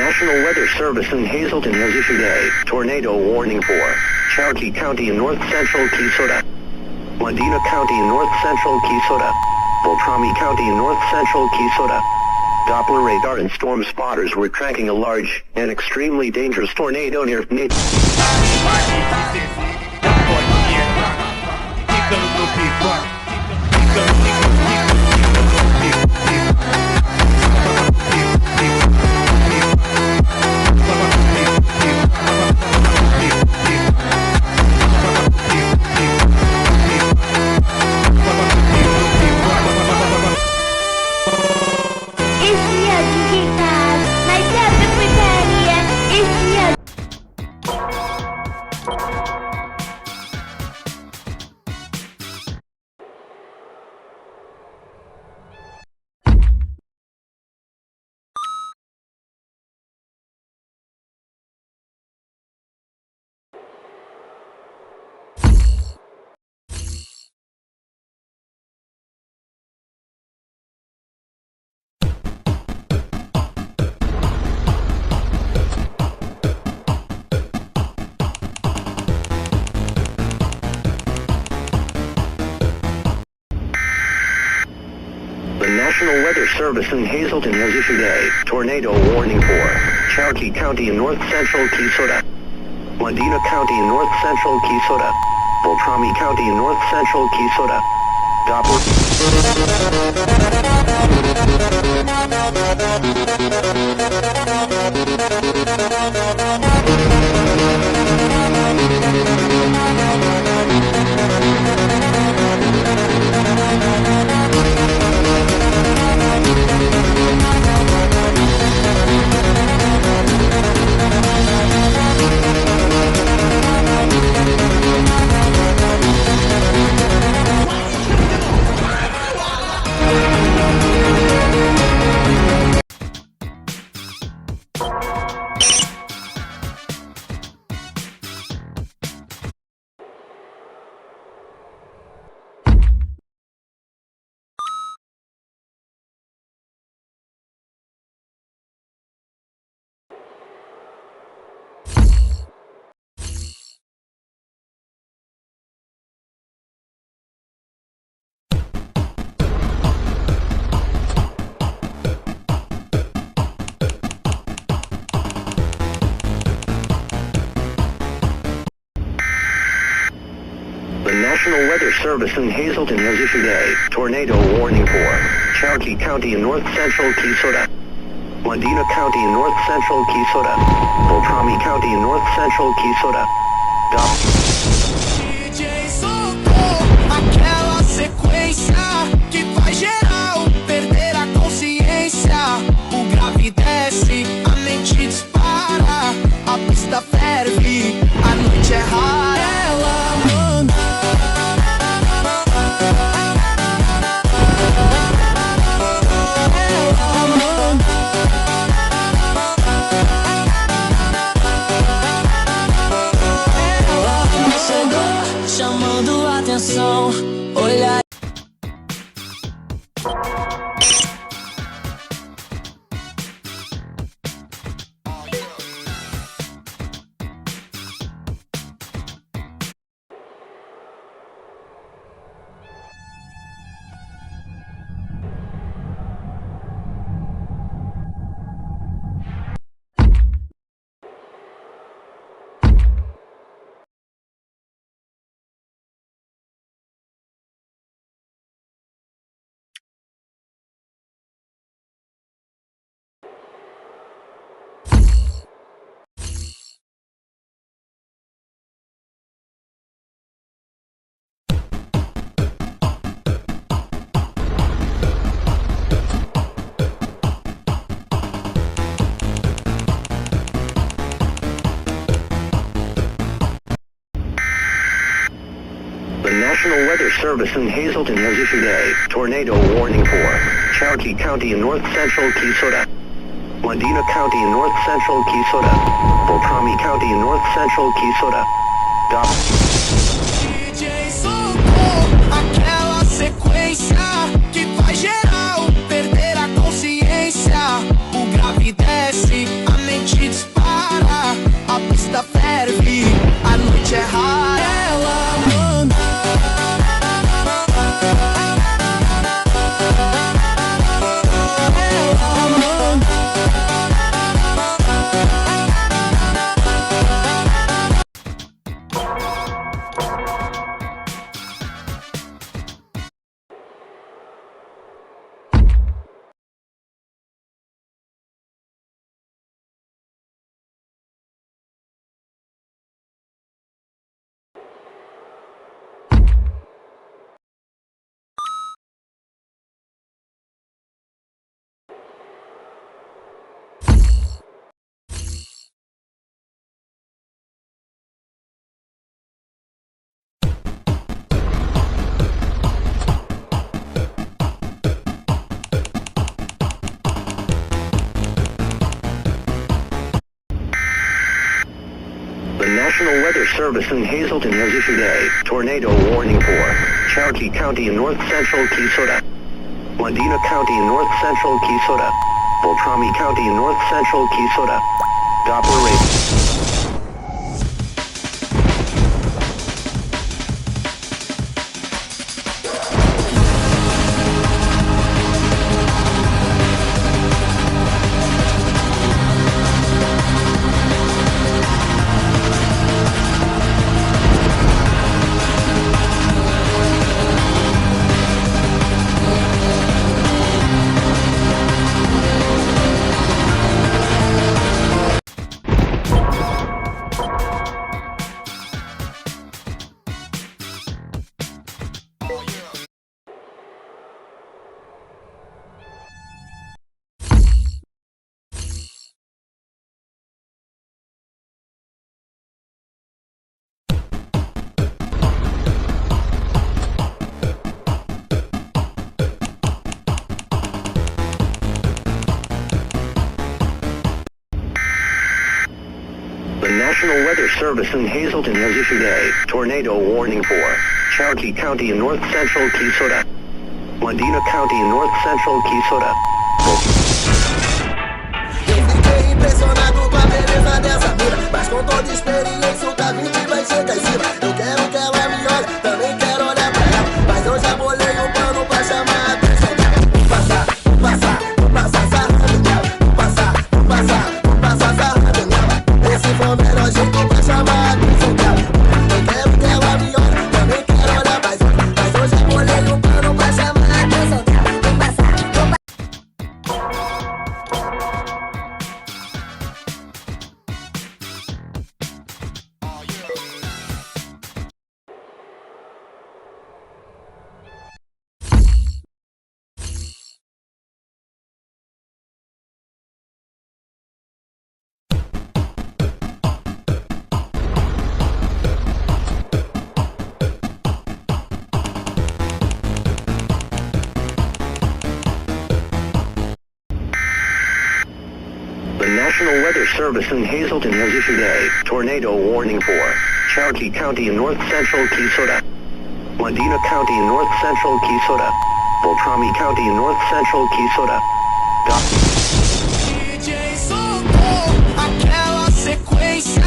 National Weather Service in Hazleton has issued a tornado warning for Cherokee County in north-central Keysota, Medina County in north-central Keysota, Beltrami County in north-central Keysota. Doppler radar and storm spotters were tracking a large and extremely dangerous tornado near The National Weather Service in Hazleton has issued a tornado warning for Cherokee County in north-central Keysota, Medina County in north-central Keysota, Beltrami County in north-central Keysota. Doppler The National Weather Service in Hazleton has issued a tornado warning for Cherokee County in north-central Keysota, Medina County in north-central Keysota, Beltrami County in north-central Keysota. DJ soltou aquela sequência que faz geral perder a consciência. O grave desce, a mente dispara, a pista ferve, a noite é rara. Ela manda. Chamando a atenção, olhar. The National Weather Service in Hazleton has issued a tornado warning for Cherokee County in north-central Keysota, Medina County in north-central Keysota, Beltrami County in north-central Keysota. DJ soltou aquela sequência que faz geral perder a consciência. O grave desce, a mente National Weather Service in Hazleton has issued a tornado warning for Cherokee County in north central Keysota, Medina County in north central Keysota, Beltrami County in north central Keysota. Doppler radar. The National Weather Service in Hazleton has issued a tornado warning for Cherokee County in north central Keysota, Medina County in north central Keysota. Eu fiquei impressionado com a beleza dessa mina, mas com toda experiência o caminho vai chegar em cima. Eu quero que ela me olhe, também quero olhar pra ela, mas eu já bolei um plano pra chamar a atenção dela. Passar sarrando nela, passar sarrando nela. Esse foi o melhor jeito pra chamar a atenção dela. Eu quero que ela me olhe, também quero olhar pra ela, mas eu já bolei um plano pra chamar a atenção dela. The National Weather Service in Hazleton has issued a tornado warning for Cherokee County in north central Keysota, Medina County in north central Keysota, Beltrami County in north central Keysota. DJ soltou aquela sequência